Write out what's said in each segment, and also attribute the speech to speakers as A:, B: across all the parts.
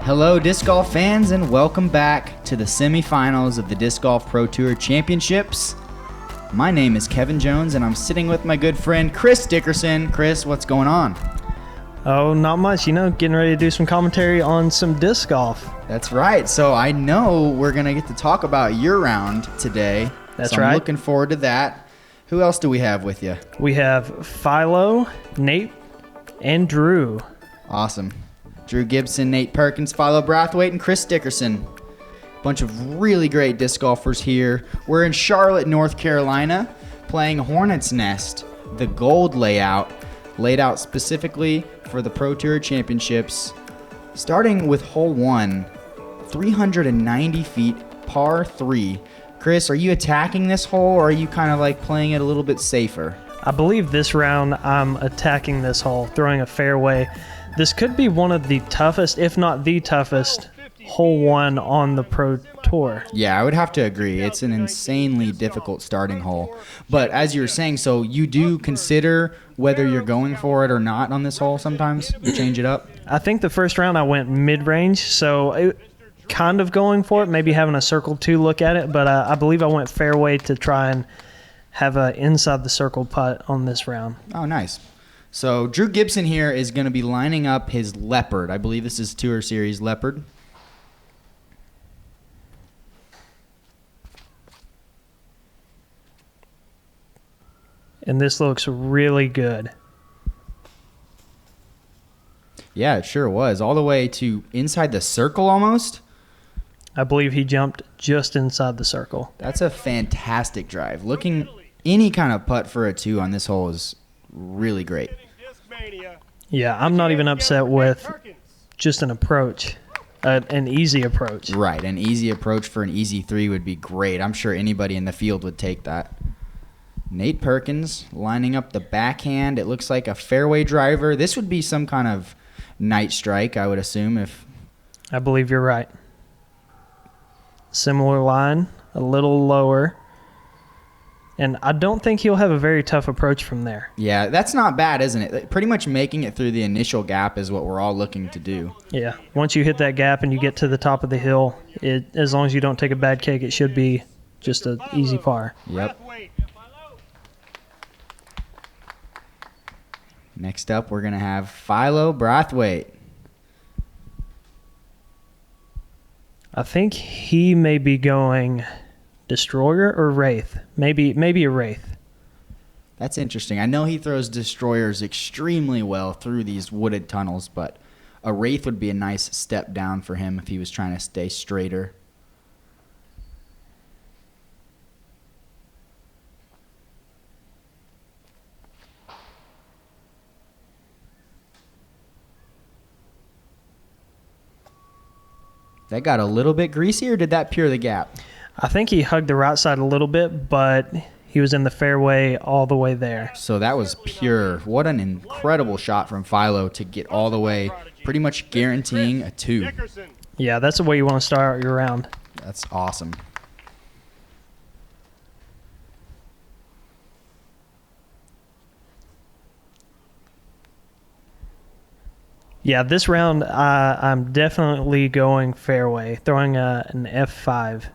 A: Hello, disc golf fans, and welcome back to the semifinals of the Disc Golf Pro Tour Championships. My name is Kevin Jones, and I'm sitting with my good friend Chris Dickerson. Chris, what's going on?
B: Oh, not much. Getting ready to do some commentary on some disc golf.
A: That's right. So I know we're going to get to talk about your round today.
B: That's
A: right.
B: right.
A: I'm looking forward to that. Who else do we have with you?
B: We have Philo, Nate, and Drew.
A: Awesome. Drew Gibson, Nate Perkins, Philo Brathwaite, and Chris Dickerson. Bunch of really great disc golfers here. We're in Charlotte, North Carolina, playing Hornets Nest, the gold layout, laid out specifically for the Pro Tour Championships. Starting with hole 1, 390 feet, par 3. Chris, are you attacking this hole, or are you kind of like playing it a little bit safer?
B: I believe this round I'm attacking this hole, throwing a fairway. This could be one of the toughest, if not the toughest, hole 1 on the Pro Tour.
A: Yeah, I would have to agree. It's an insanely difficult starting hole. But as you were saying, so you do consider whether you're going for it or not on this hole sometimes? You change it up?
B: I think the first round I went mid-range, so kind of going for it, maybe having a circle 2 look at it, but I believe I went fairway to try and have a inside the circle putt on this round.
A: Oh, nice. So Drew Gibson here is going to be lining up his Leopard. I believe this is Tour Series Leopard.
B: And this looks really good.
A: Yeah, it sure was. All the way to inside the circle almost.
B: I believe he jumped just inside the circle.
A: That's a fantastic drive. Looking any kind of putt for a 2 on this hole is really great.
B: Yeah, I'm not even upset with just an approach, an easy approach.
A: Right, an easy approach for an easy 3 would be great. I'm sure anybody in the field would take that. Nate Perkins lining up the backhand. It looks like a fairway driver. This would be some kind of night strike, I would assume. If
B: I believe you're right. Similar line, a little lower. And I don't think he'll have a very tough approach from there.
A: Yeah, that's not bad, isn't it? Pretty much making it through the initial gap is what we're all looking to do.
B: Yeah, once you hit that gap and you get to the top of the hill, as long as you don't take a bad kick, it should be just an easy par.
A: Yep. Next up, we're going to have Philo Brathwaite.
B: I think he may be going Destroyer or Wraith. Maybe a Wraith.
A: That's interesting. I know he throws Destroyers extremely well through these wooded tunnels, but a Wraith would be a nice step down for him if he was trying to stay straighter. That got a little bit greasy, or did that pure the gap?
B: I think he hugged the right side a little bit, but he was in the fairway all the way there.
A: So that was pure. What an incredible shot from Philo to get all the way, pretty much guaranteeing a 2.
B: Yeah, that's the way you want to start your round.
A: That's awesome.
B: Yeah, this round I'm definitely going fairway, throwing an F5.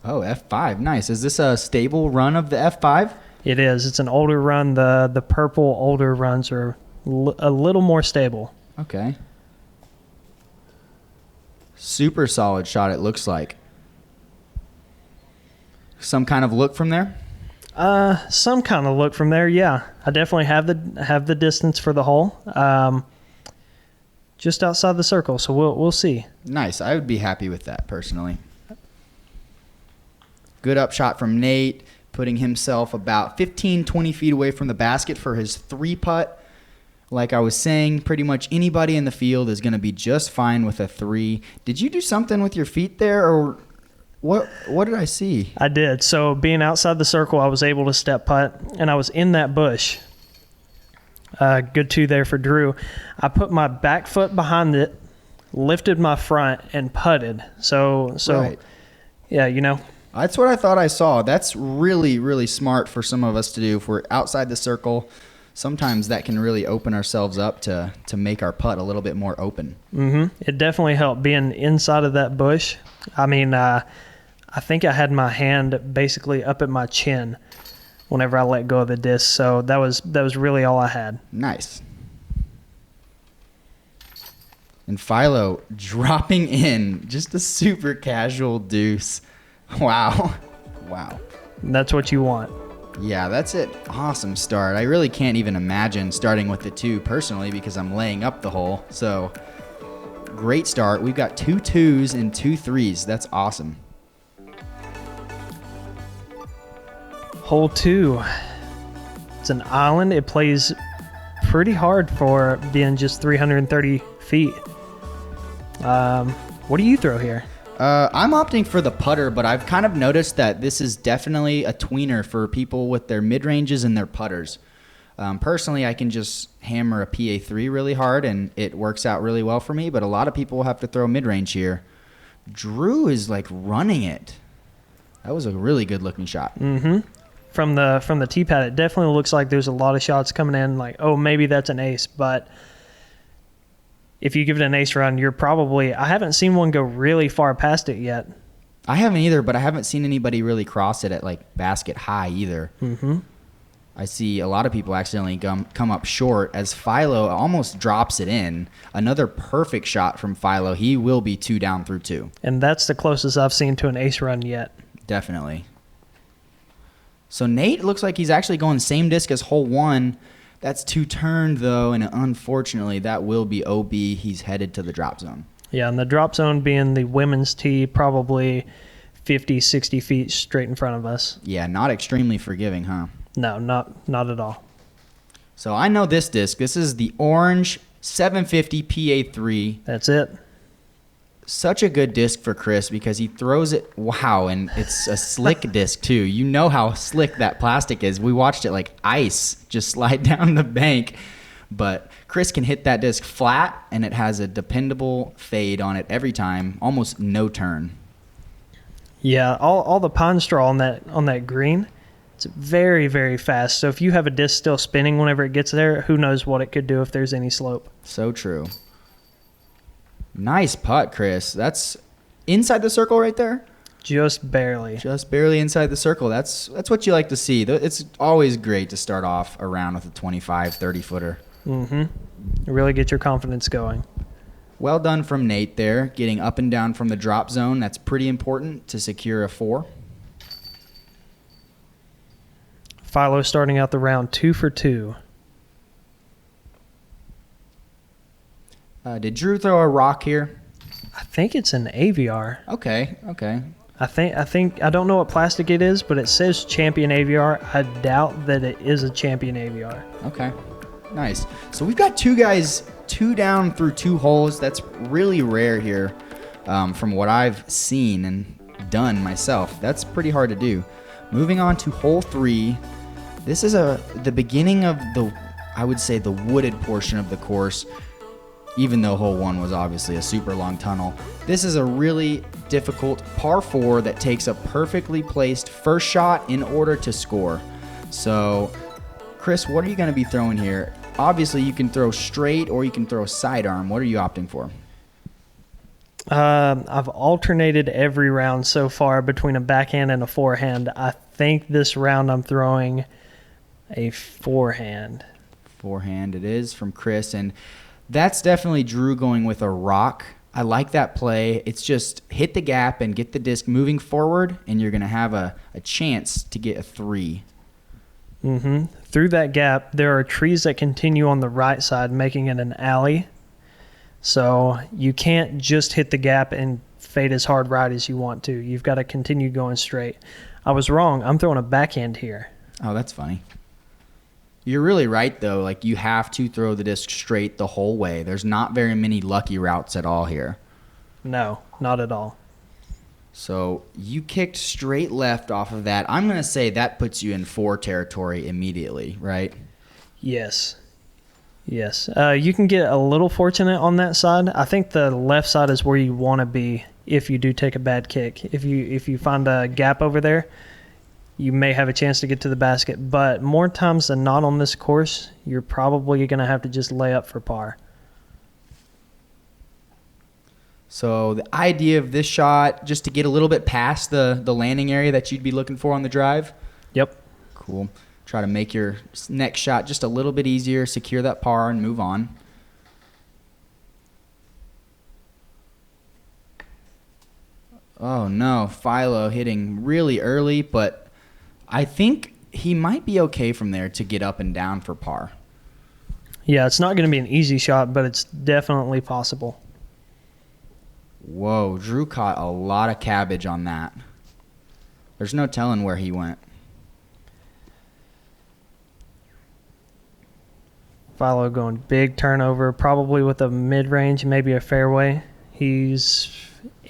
A: Oh, F5. Nice. Is this a stable run of the F5?
B: It is. It's an older run. The purple older runs are a little more stable.
A: Okay. Super solid shot, it looks like. Some kind of look from there?
B: Some kind of look from there, yeah. I definitely have the distance for the hole. Just outside the circle, so we'll see.
A: Nice. I would be happy with that, personally. Good upshot from Nate, putting himself about 15, 20 feet away from the basket for his 3-putt. Like I was saying, pretty much anybody in the field is going to be just fine with a 3. Did you do something with your feet there, or what did I see?
B: I did. So being outside the circle, I was able to step putt, and I was in that bush. Good 2 there for Drew. I put my back foot behind it, lifted my front, and putted. So
A: right.
B: Yeah,
A: That's what I thought I saw. That's really, really smart for some of us to do if we're outside the circle. sometimes that can really open ourselves up to make our putt a little bit more open.
B: It definitely helped being inside of that bush. I mean, I think I had my hand basically up at my chin whenever I let go of the disc, so that was really all I had.
A: Nice. And Philo dropping in just a super casual deuce. Wow. Wow.
B: That's what you want.
A: Yeah, that's it. Awesome start. I really can't even imagine starting with the 2 personally because I'm laying up the hole. So great start. We've got 2 2s and 2 3s. That's awesome.
B: Hole 2. It's an island. It plays pretty hard for being just 330 feet. What do you throw here?
A: I'm opting for the putter, but I've kind of noticed that this is definitely a tweener for people with their mid-ranges and their putters. Personally, I can just hammer a PA3 really hard, and it works out really well for me, but a lot of people have to throw mid-range here. Drew is, like, running it. That was a really good-looking shot.
B: From the tee pad, it definitely looks like there's a lot of shots coming in, like, oh, maybe that's an ace, but if you give it an ace run, I haven't seen one go really far past it yet.
A: I haven't either, but I haven't seen anybody really cross it at like basket high either. I see a lot of people accidentally come up short as Philo almost drops it in. Another perfect shot from Philo. He will be 2 down through 2.
B: And that's the closest I've seen to an ace run yet.
A: Definitely. So Nate looks like he's actually going same disc as hole 1. That's 2 turned, though, and unfortunately, that will be OB. He's headed to the drop zone.
B: Yeah, and the drop zone being the women's tee, probably 50, 60 feet straight in front of us.
A: Yeah, not extremely forgiving, huh?
B: No, not at all.
A: So I know this disc. This is the orange 750 PA3.
B: That's it.
A: Such a good disc for Chris because he throws it, wow, and it's a slick disc too. You know how slick that plastic is. We watched it like ice just slide down the bank. But Chris can hit that disc flat, and it has a dependable fade on it every time, almost no turn.
B: Yeah, all the pine straw on that green, it's very, very fast. So if you have a disc still spinning whenever it gets there, who knows what it could do if there's any slope.
A: So true. Nice putt, Chris. That's inside the circle right there?
B: Just barely.
A: Just barely inside the circle. That's what you like to see. It's always great to start off a round with a 25, 30-footer.
B: Really get your confidence going.
A: Well done from Nate there, getting up and down from the drop zone. That's pretty important to secure a 4.
B: Philo starting out the round 2 for 2.
A: Did Drew throw a rock here?
B: I think it's an AVR.
A: Okay.
B: I don't know what plastic it is, but it says Champion AVR. I doubt that it is a Champion AVR.
A: Okay. Nice. So we've got 2 guys 2 down through 2 holes. That's really rare here from what I've seen and done myself. That's pretty hard to do. Moving on to hole 3. This is the beginning of I would say the wooded portion of the course. Even though hole 1 was obviously a super long tunnel. This is a really difficult par 4 that takes a perfectly placed first shot in order to score. So, Chris, what are you going to be throwing here? Obviously, you can throw straight or you can throw sidearm. What are you opting for?
B: I've alternated every round so far between a backhand and a forehand. I think this round I'm throwing a forehand.
A: Forehand it is from Chris, and that's definitely Drew going with a rock. I like that play. It's just hit the gap and get the disc moving forward, and you're going to have a chance to get a 3.
B: Through that gap, there are trees that continue on the right side, making it an alley. So you can't just hit the gap and fade as hard right as you want to. You've got to continue going straight. I was wrong. I'm throwing a backhand here.
A: Oh, that's funny. You're really right, though. Like, you have to throw the disc straight the whole way. There's not very many lucky routes at all here.
B: No, not at all.
A: So you kicked straight left off of that. I'm going to say that puts you in 4 territory immediately, right?
B: Yes. You can get a little fortunate on that side. I think the left side is where you want to be if you do take a bad kick. If you find a gap over there, you may have a chance to get to the basket. But more times than not on this course, you're probably going to have to just lay up for par.
A: So the idea of this shot, just to get a little bit past the landing area that you'd be looking for on the drive?
B: Yep.
A: Cool. Try to make your next shot just a little bit easier, secure that par, and move on. Oh, no. Philo hitting really early, but I think he might be okay from there to get up and down for par.
B: Yeah, it's not going to be an easy shot, but it's definitely possible.
A: Whoa, Drew caught a lot of cabbage on that. There's no telling where he went.
B: Philo going big turnover, probably with a mid-range, maybe a fairway. He's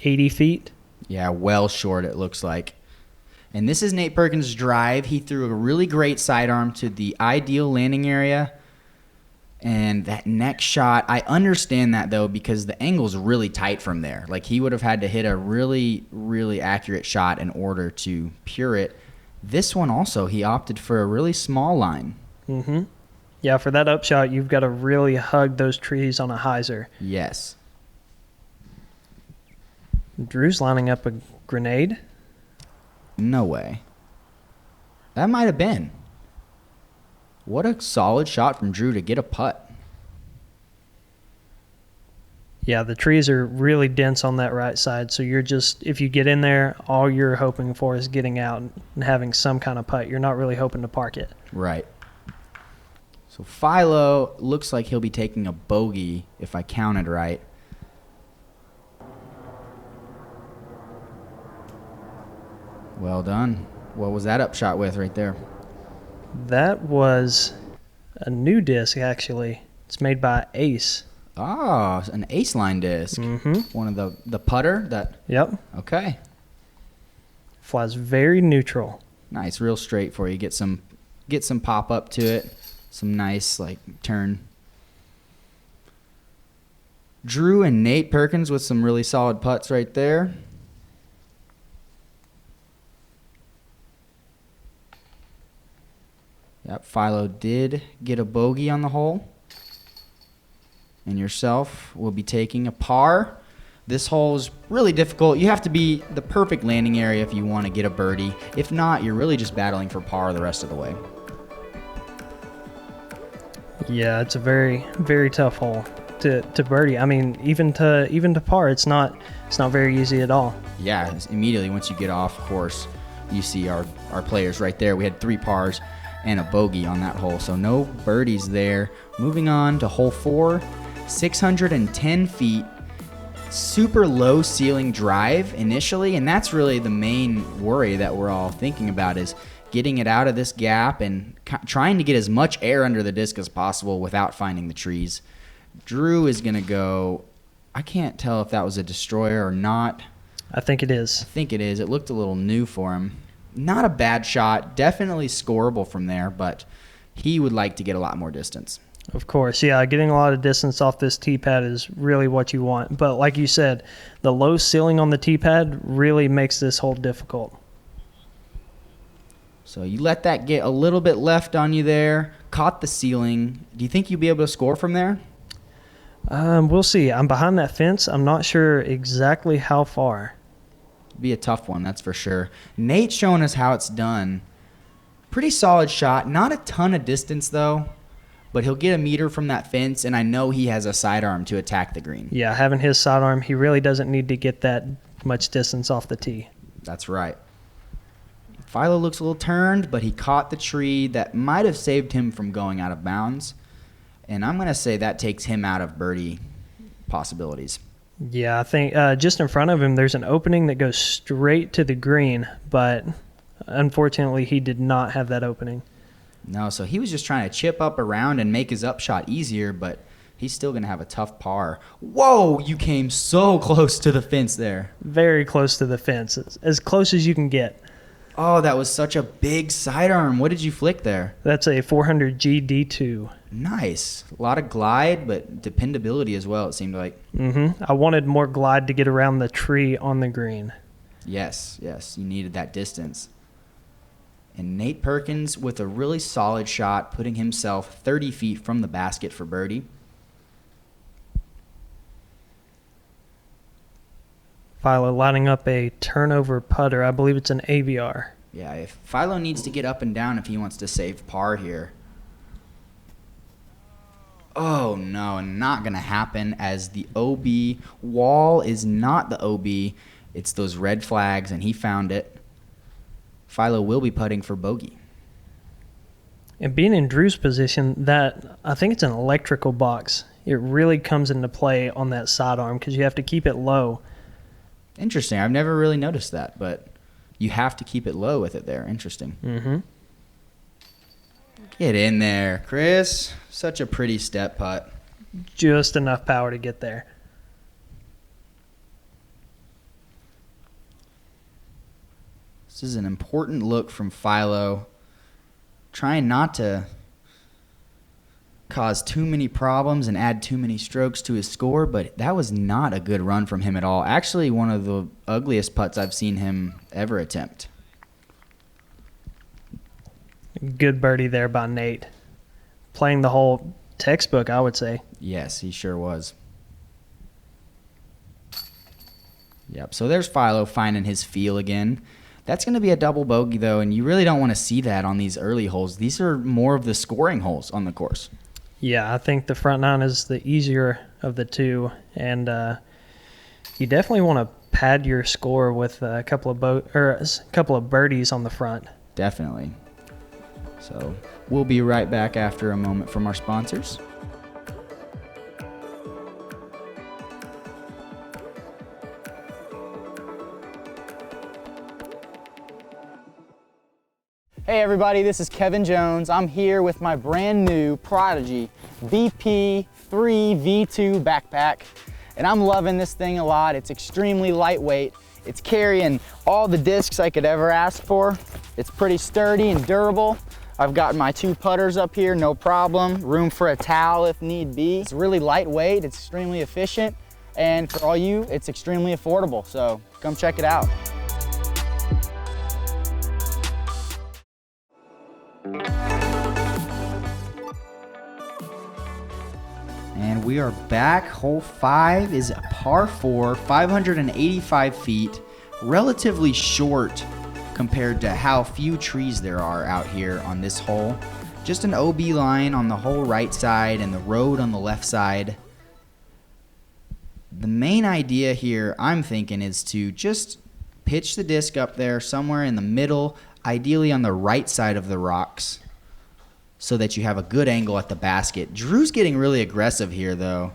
B: 80 feet.
A: Yeah, well short it looks like. And this is Nate Perkins' drive. He threw a really great sidearm to the ideal landing area. And that next shot, I understand that, though, because the angle's really tight from there. Like, he would have had to hit a really, really accurate shot in order to pure it. This one also, he opted for a really small line.
B: Mm-hmm. Yeah, for that upshot, you've got to really hug those trees on a hyzer.
A: Yes.
B: Drew's lining up a grenade.
A: No way. That might have been. What a solid shot from Drew to get a putt.
B: Yeah, the trees are really dense on that right side, so you're just, if you get in there, all you're hoping for is getting out and having some kind of putt. You're not really hoping to park it.
A: Right. So Philo looks like he'll be taking a bogey, if I counted right. Well done. What was that upshot with right there?
B: That was a new disc, actually. It's made by Ace.
A: Ah, an ace line disc.
B: Mm-hmm.
A: One of the putter that.
B: Yep.
A: Okay.
B: Flies very neutral.
A: Nice, real straight for you. Get some pop up to it. Some nice turn. Drew and Nate Perkins with some really solid putts right there. Yep, Philo did get a bogey on the hole. And yourself will be taking a par. This hole is really difficult. You have to be the perfect landing area if you want to get a birdie. If not, you're really just battling for par the rest of the way.
B: Yeah, it's a very, very tough hole to birdie. I mean, even to par, it's not very easy at all.
A: Yeah, immediately once you get off course, you see our players right there. We had 3 pars and a bogey on that hole, so no birdies there. Moving on to hole 4, 610 feet, super low ceiling drive initially, and that's really the main worry that we're all thinking about, is getting it out of this gap and trying to get as much air under the disc as possible without finding the trees. Drew is going to go, I can't tell if that was a destroyer or not.
B: I think it is.
A: I think it is. It looked a little new for him. Not a bad shot. Definitely scoreable from there, but he would like to get a lot more distance.
B: Of course, yeah, getting a lot of distance off this tee pad is really what you want. But like you said, the low ceiling on the tee pad really makes this hole difficult.
A: So you let that get a little bit left on you there, caught the ceiling. Do you think you'll be able to score from there?
B: We'll see. I'm behind that fence. I'm not sure exactly how far.
A: Be a tough one, that's for sure. Nate's showing us how it's done. Pretty solid shot. Not a ton of distance, though, but he'll get a meter from that fence, and I know he has a sidearm to attack the green.
B: Yeah, having his sidearm, he really doesn't need to get that much distance off the tee.
A: That's right. Philo looks a little turned, but he caught the tree that might have saved him from going out of bounds, and I'm going to say that takes him out of birdie possibilities.
B: Yeah, I think just in front of him, there's an opening that goes straight to the green, but unfortunately, he did not have that opening.
A: No, so he was just trying to chip up around and make his upshot easier, but he's still going to have a tough par. Whoa, you came so close to the fence there.
B: Very close to the fence, as close as you can get.
A: Oh, that was such a big sidearm. What did you flick there?
B: That's a 400G D2.
A: Nice. A lot of glide, but dependability as well, it seemed like.
B: Mm-hmm. I wanted more glide to get around the tree on the green.
A: Yes, you needed that distance. And Nate Perkins with a really solid shot, putting himself 30 feet from the basket for birdie.
B: Philo lining up a turnover putter. I believe it's an AVR.
A: Yeah, if Philo needs to get up and down if he wants to save par here. Oh, no, not going to happen, as the OB wall is not the OB. It's those red flags, and he found it. Philo will be putting for bogey.
B: And being in Drew's position, that I think it's an electrical box. It really comes into play on that sidearm because you have to keep it low.
A: Interesting. I've never really noticed that, but you have to keep it low with it there. Interesting.
B: Mm-hmm.
A: Get in there, Chris. Such a pretty step putt.
B: Just enough power to get there.
A: This is an important look from Philo. Trying not to cause too many problems and add too many strokes to his score, but that was not a good run from him at all. Actually, one of the ugliest putts I've seen him ever attempt.
B: Good birdie there by Nate. Playing the whole textbook, I would say.
A: Yes, he sure was. Yep, so there's Philo finding his feel again. That's going to be a double bogey, though, and you really don't want to see that on these early holes. These are more of the scoring holes on the course.
B: Yeah, I think the front nine is the easier of the two, and you definitely want to pad your score with a couple of birdies on the front.
A: Definitely. So we'll be right back after a moment from our sponsors.
C: Hey everybody, this is Kevin Jones. I'm here with my brand new Prodigy VP3 V2 backpack, and I'm loving this thing a lot. It's extremely lightweight. It's carrying all the discs I could ever ask for. It's pretty sturdy and durable. I've got my 2 putters up here, no problem. Room for a towel if need be. It's really lightweight, it's extremely efficient, and for all you, it's extremely affordable. So come check it out.
A: And we are back. Hole 5 is a par 4, 585 feet, relatively short compared to how few trees there are out here on this hole. Just an OB line on the whole right side and the road on the left side. The main idea here, I'm thinking, is to just pitch the disc up there somewhere in the middle, ideally on the right side of the rocks, so that you have a good angle at the basket. Drew's getting really aggressive here, though.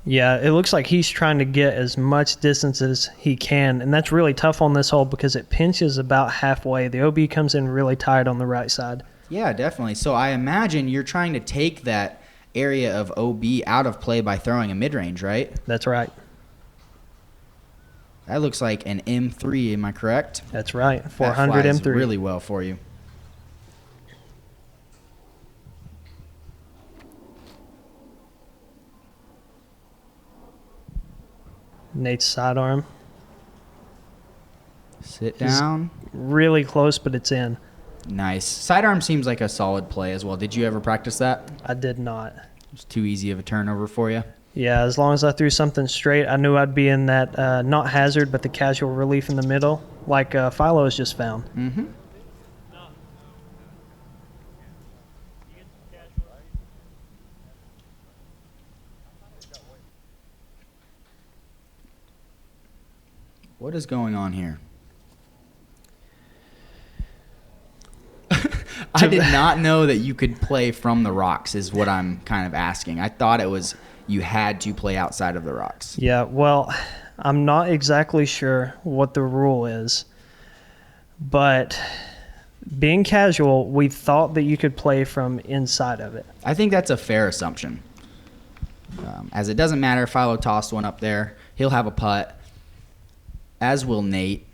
B: Yeah, it looks like he's trying to get as much distance as he can, and that's really tough on this hole because it pinches about halfway. The OB comes in really tight on the right side.
A: Yeah, definitely. So I imagine you're trying to take that area of OB out of play by throwing a mid-range, right?
B: That's right.
A: That looks like an M3, am I correct?
B: That's right, 400
A: that flies
B: M3.
A: really well for you.
B: Nate's sidearm.
A: Sit down.
B: Really close, but it's in.
A: Nice. Sidearm seems like a solid play as well. Did you ever practice that?
B: I did not.
A: It's too easy of a turnover for you.
B: Yeah, as long as I threw something straight, I knew I'd be in that not hazard, but the casual relief in the middle, like Philo has just found.
A: Mm-hmm. What is going on here? I did not know that you could play from the rocks is what I'm kind of asking. I thought it was you had to play outside of the rocks.
B: Yeah, well, I'm not exactly sure what the rule is, but being casual, we thought that you could play from inside of it.
A: I think that's a fair assumption. As it doesn't matter if Philo tossed one up there, he'll have a putt, as will Nate.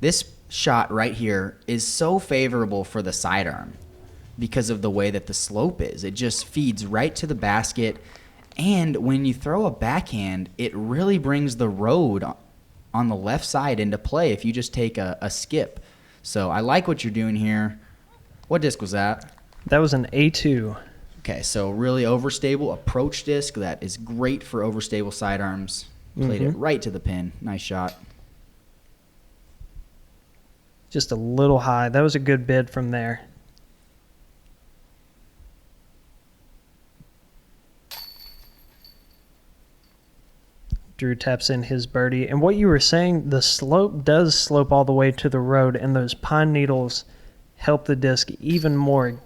A: This shot right here is so favorable for the sidearm because of the way that the slope is. It just feeds right to the basket, and when you throw a backhand, it really brings the road on the left side into play if you just take a skip. So I like what you're doing here. What disc was that?
B: That was an A2.
A: Okay, so really overstable approach disc that is great for overstable sidearms. Played it right to the pin. Nice shot.
B: Just a little high. That was a good bid from there. Drew taps in his birdie. And what you were saying, the slope does slope all the way to the road, and those pine needles help the disc even more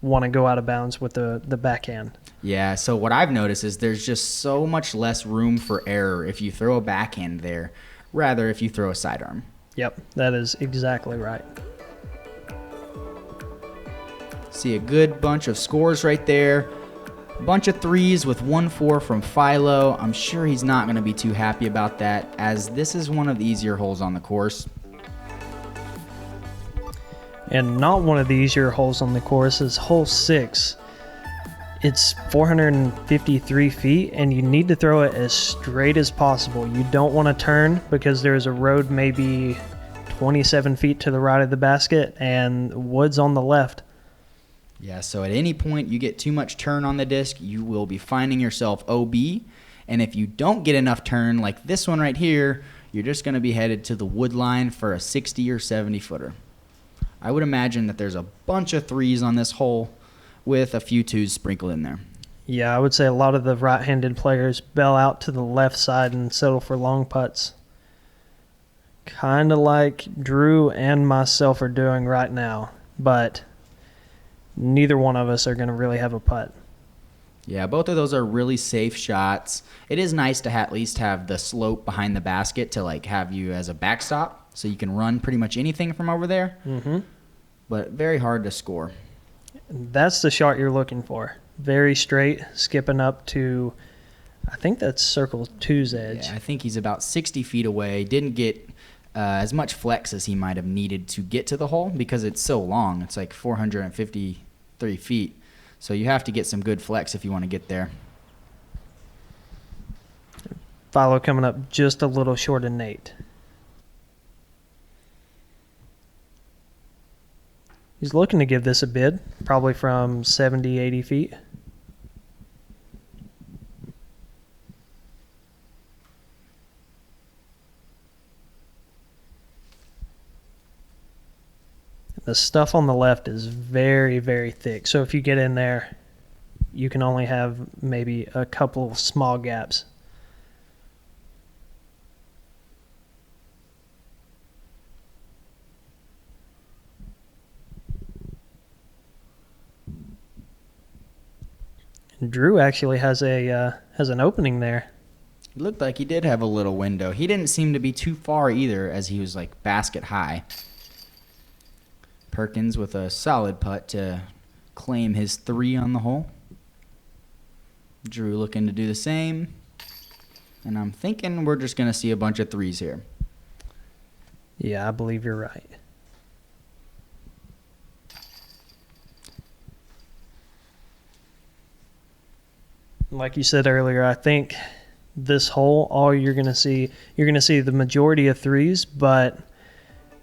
B: want to go out of bounds with the backhand.
A: Yeah, so what I've noticed is there's just so much less room for error if you throw a backhand there, rather if you throw a sidearm.
B: Yep, that is exactly right.
A: See a good bunch of scores right there. A bunch of threes with 1-4 from Philo. I'm sure he's not going to be too happy about that, as this is one of the easier holes on the course.
B: And not one of the easier holes on the course is hole 6. It's 453 feet, and you need to throw it as straight as possible. You don't want to turn because there's a road maybe 27 feet to the right of the basket and woods on the left.
A: Yeah, so at any point you get too much turn on the disc, you will be finding yourself OB. And if you don't get enough turn, like this one right here, you're just going to be headed to the wood line for a 60 or 70 footer. I would imagine that there's a bunch of threes on this hole with a few twos sprinkled in there.
B: Yeah, I would say a lot of the right-handed players bail out to the left side and settle for long putts. Kind of like Drew and myself are doing right now, but neither one of us are going to really have a putt.
A: Yeah, both of those are really safe shots. It is nice to at least have the slope behind the basket to like have you as a backstop, so you can run pretty much anything from over there. But very hard to score.
B: That's the shot you're looking for. Very straight, skipping up to, I think that's circle 2's edge.
A: Yeah, I think he's about 60 feet away. Didn't get as much flex as he might have needed to get to the hole because it's so long. It's like 453 feet. So you have to get some good flex if you want to get there.
B: Philo coming up just a little short of Nate. He's looking to give this a bid, probably from 70, 80 feet. The stuff on the left is very, very thick. So if you get in there, you can only have maybe a couple of small gaps. Drew actually has an opening there.
A: It looked like he did have a little window. He didn't seem to be too far either, as he was like basket high. Perkins with a solid putt to claim his 3 on the hole. Drew looking to do the same. And I'm thinking we're just going to see a bunch of 3s here.
B: Yeah, I believe you're right. Like you said earlier, I think this hole, all you're going to see the majority of 3s, but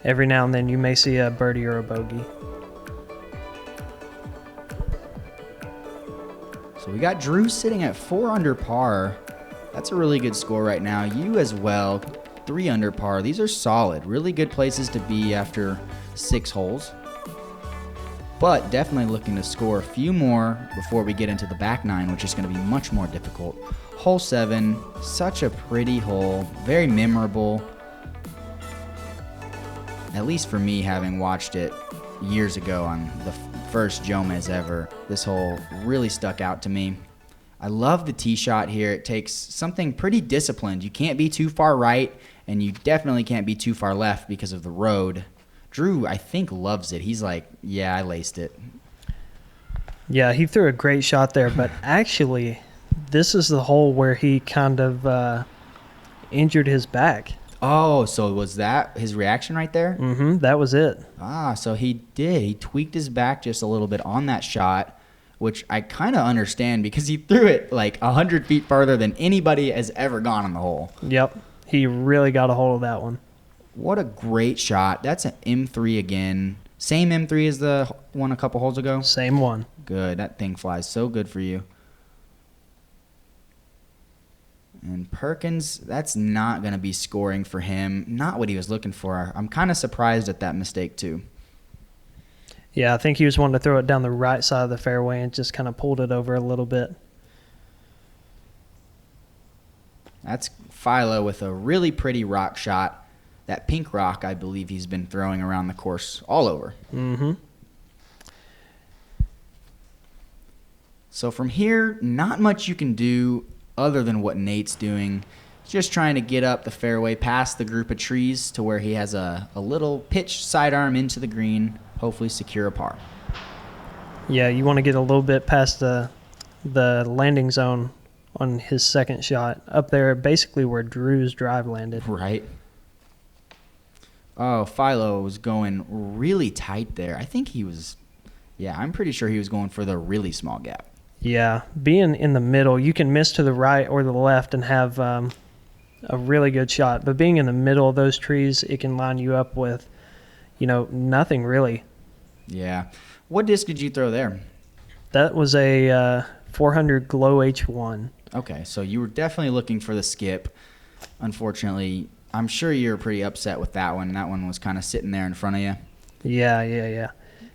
B: every now and then you may see a birdie or a bogey.
A: So we got Drew sitting at 4 under par. That's a really good score right now. You as well, 3 under par. These are solid. Really good places to be after 6 holes. But definitely looking to score a few more before we get into the back 9, which is going to be much more difficult. Hole 7, such a pretty hole. Very memorable. At least for me, having watched it years ago on the first Jomez ever, this hole really stuck out to me. I love the tee shot here. It takes something pretty disciplined. You can't be too far right, and you definitely can't be too far left because of the road. Drew, I think, loves it. He's like, yeah, I laced it.
B: Yeah, he threw a great shot there, but actually, this is the hole where he kind of injured his back.
A: Oh, so was that his reaction right there?
B: Mm-hmm, that was it.
A: Ah, so he did. He tweaked his back just a little bit on that shot, which I kind of understand because he threw it like 100 feet farther than anybody has ever gone on the hole.
B: Yep, he really got a hold of that one.
A: What a great shot. That's an M3 again. Same M3 as the one a couple holes ago?
B: Same one.
A: Good. That thing flies so good for you. And Perkins, that's not going to be scoring for him. Not what he was looking for. I'm kind of surprised at that mistake, too.
B: Yeah, I think he was wanting to throw it down the right side of the fairway and just kind of pulled it over a little bit.
A: That's Philo with a really pretty rock shot. That pink rock, I believe he's been throwing around the course all over.
B: Mm-hmm.
A: So from here, not much you can do other than what Nate's doing. Just trying to get up the fairway past the group of trees to where he has a little pitch sidearm into the green, hopefully secure a par.
B: Yeah, you want to get a little bit past the landing zone on his second shot. Up there, basically where Drew's drive landed.
A: Right. Oh, Philo was going really tight there. I think he was, I'm pretty sure he was going for the really small gap.
B: Yeah, being in the middle, you can miss to the right or the left and have a really good shot. But being in the middle of those trees, it can line you up with, nothing really.
A: Yeah. What disc did you throw there?
B: That was a 400 Glow H1.
A: Okay, so you were definitely looking for the skip. Unfortunately, I'm sure you're pretty upset with that one. That one was kind of sitting there in front of you.
B: Yeah.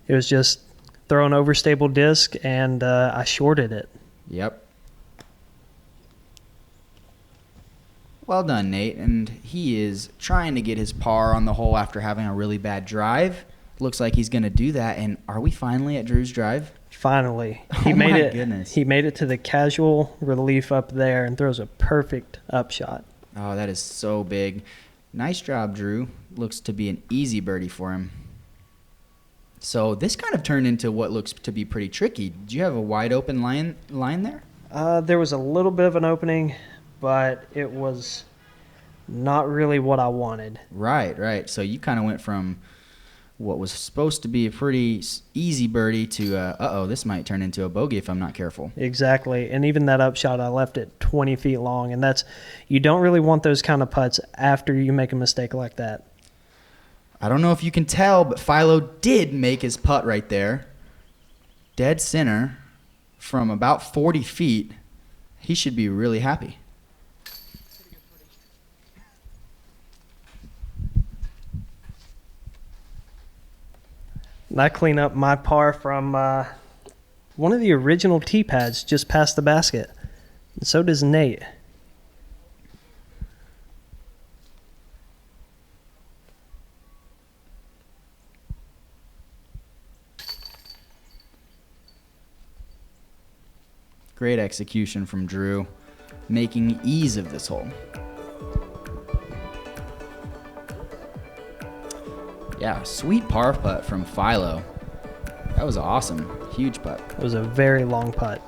B: It was just throw an overstable disc, and I shorted it.
A: Yep. Well done, Nate. And he is trying to get his par on the hole after having a really bad drive. Looks like he's going to do that. And are we finally at Drew's drive?
B: Finally.
A: Oh my goodness.
B: He made it to the casual relief up there and throws a perfect upshot.
A: Oh, that is so big. Nice job, Drew. Looks to be an easy birdie for him. So this kind of turned into what looks to be pretty tricky. Did you have a wide open line there?
B: There was a little bit of an opening, but it was not really what I wanted.
A: Right. So you kind of went from what was supposed to be a pretty easy birdie to, this might turn into a bogey if I'm not careful.
B: Exactly. And even that upshot, I left it 20 feet long. And you don't really want those kind of putts after you make a mistake like that.
A: I don't know if you can tell, but Philo did make his putt right there. Dead center from about 40 feet. He should be really happy.
B: And I clean up my par from one of the original tee pads just past the basket. And so does Nate.
A: Great execution from Drew, making ease of this hole. Yeah, sweet par putt from Philo. That was awesome. Huge putt.
B: It was a very long putt.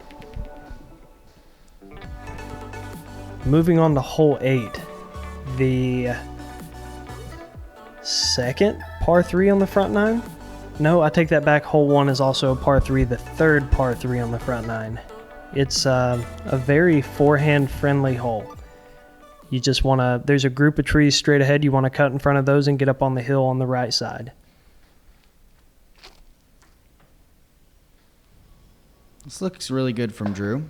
B: Moving on to hole 8. The second par 3 on the front nine? No, I take that back. Hole 1 is also a par 3, the third par 3 on the front nine. It's a very forehand friendly hole. You just want to, there's a group of trees straight ahead. You want to cut in front of those and get up on the hill on the right side.
A: This looks really good from Drew.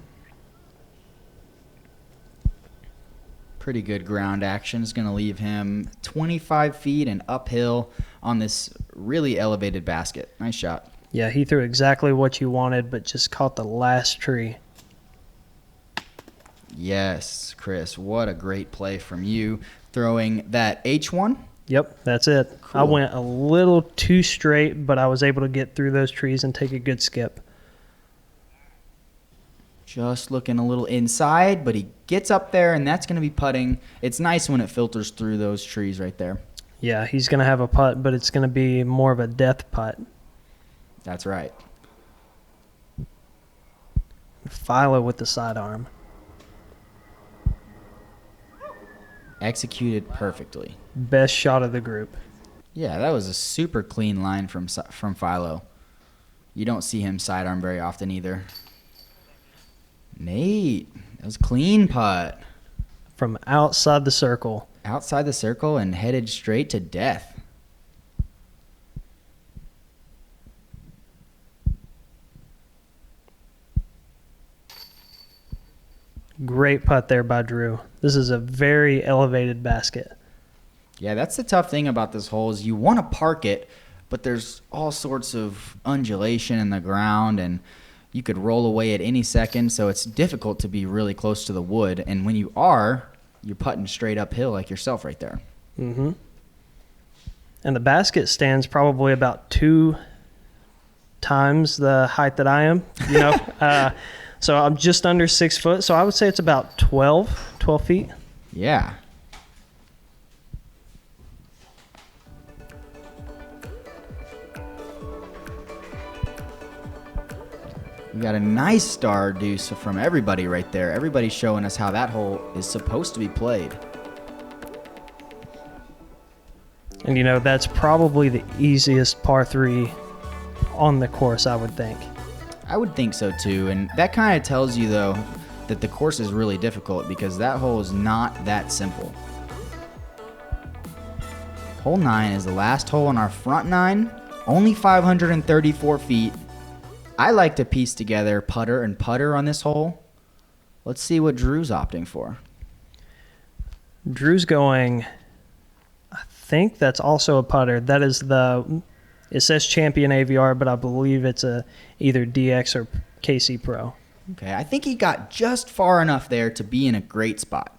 A: Pretty good ground action. Is going to leave him 25 feet and uphill on this really elevated basket. Nice shot.
B: Yeah, he threw exactly what you wanted, but just caught the last tree.
A: Yes, Chris, what a great play from you. Throwing that H1?
B: Yep, that's it.
A: Cool.
B: I went a little too straight, but I was able to get through those trees and take a good skip.
A: Just looking a little inside, but he gets up there, and that's going to be putting. It's nice when it filters through those trees right there.
B: Yeah, he's going to have a putt, but it's going to be more of a death putt.
A: That's right.
B: Philo with the sidearm.
A: Executed perfectly.
B: Best shot of the group.
A: Yeah, that was a super clean line from Philo. You don't see him sidearm very often either. Nate, that was a clean putt.
B: From outside the circle.
A: outside the circle and headed straight to death.
B: Great putt there by Drew. This is a very elevated basket.
A: Yeah, that's the tough thing about this hole is you want to park it, but there's all sorts of undulation in the ground, and you could roll away at any second, so it's difficult to be really close to the wood. And when you are, you're putting straight uphill like yourself right there.
B: Mm-hmm. And the basket stands probably about 2 times the height that I am, you know. So I'm just under 6 foot, so I would say it's about 12 feet.
A: Yeah. We got a nice star deuce from everybody right there. Everybody's showing us how that hole is supposed to be played.
B: And, you know, that's probably the easiest par 3 on the course, I would think.
A: I would think so too, and that kind of tells you though that the course is really difficult because that hole is not that simple. Hole 9 is the last hole on our front 9, only 534 feet. I like to piece together putter and putter on this hole. Let's see what Drew's opting for.
B: Drew's going, I think that's also a putter. That is it says Champion AVR, but I believe it's either DX or KC Pro.
A: Okay, I think he got just far enough there to be in a great spot.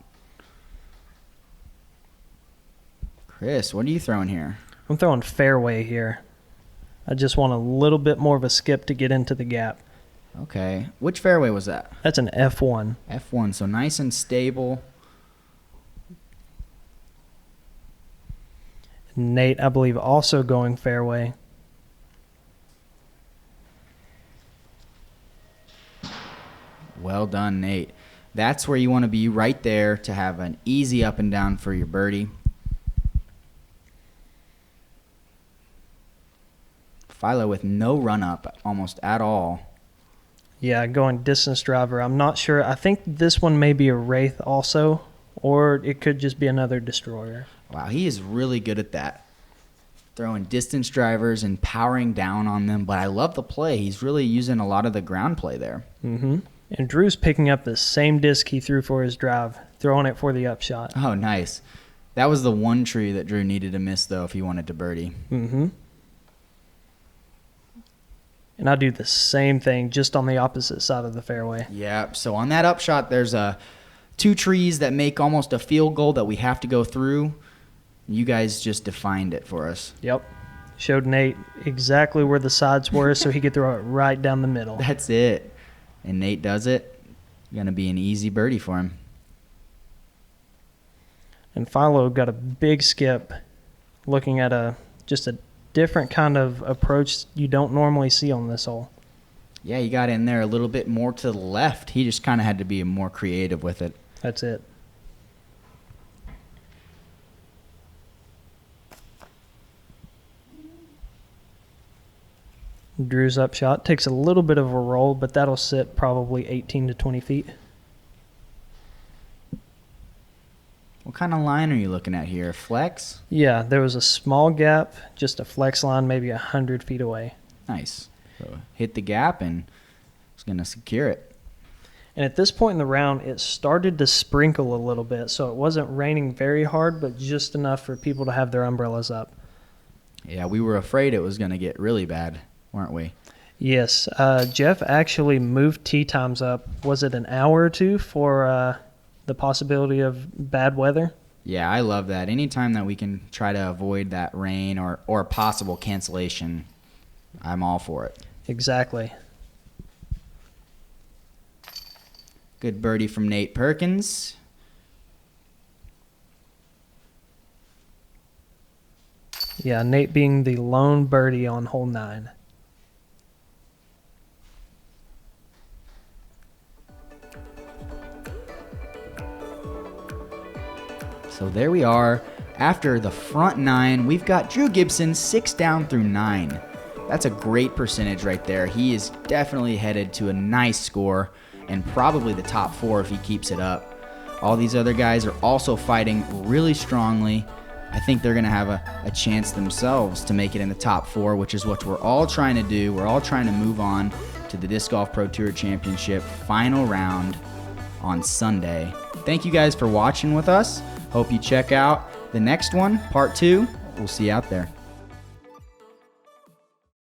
A: Chris, what are you throwing here?
B: I'm throwing fairway here. I just want a little bit more of a skip to get into the gap.
A: Okay, which fairway was that?
B: That's an F1.
A: F1, so nice and stable.
B: Nate, I believe, also going fairway.
A: Well done, Nate. That's where you want to be, right there, to have an easy up and down for your birdie. Philo with no run up almost at all.
B: Yeah, going distance driver. I'm not sure. I think this one may be a Wraith also, or it could just be another destroyer.
A: Wow, he is really good at that. Throwing distance drivers and powering down on them, but I love the play. He's really using a lot of the ground play there.
B: Mm-hmm. And Drew's picking up the same disc he threw for his drive, throwing it for the upshot.
A: Oh, nice. That was the one tree that Drew needed to miss, though, if he wanted to birdie.
B: Mm-hmm. And I do the same thing, just on the opposite side of the fairway.
A: Yeah, so on that upshot, there's 2 trees that make almost a field goal that we have to go through. You guys just defined it for us.
B: Yep. Showed Nate exactly where the sides were so he could throw it right down the middle.
A: That's it. And Nate does it. Going to be an easy birdie for him.
B: And Philo got a big skip, looking at just a different kind of approach you don't normally see on this hole.
A: Yeah, he got in there a little bit more to the left. He just kind of had to be more creative with it.
B: That's it. Drew's up shot. Takes a little bit of a roll, but that'll sit probably 18 to 20 feet.
A: What kind of line are you looking at here? Flex?
B: Yeah, there was a small gap, just a flex line, maybe 100 feet away.
A: Nice. So hit the gap and it's going to secure it.
B: And at this point in the round, it started to sprinkle a little bit, so it wasn't raining very hard, but just enough for people to have their umbrellas up.
A: Yeah, we were afraid it was going to get really bad, weren't we?
B: Yes. Jeff actually moved tee times up. Was it an hour or two for the possibility of bad weather?
A: Yeah, I love that. Anytime that we can try to avoid that rain or possible cancellation, I'm all for it.
B: Exactly.
A: Good birdie from Nate Perkins.
B: Yeah, Nate being the lone birdie on hole 9.
A: So there we are. After the front 9, we've got Drew Gibson 6 down through 9. That's a great percentage right there. He is definitely headed to a nice score and probably the top 4 if he keeps it up. All these other guys are also fighting really strongly. I think they're going to have a chance themselves to make it in the top 4, which is what we're all trying to do. We're all trying to move on to the Disc Golf Pro Tour Championship final round on Sunday. Thank you guys for watching with us. Hope you check out the next one, part 2. We'll see you out there.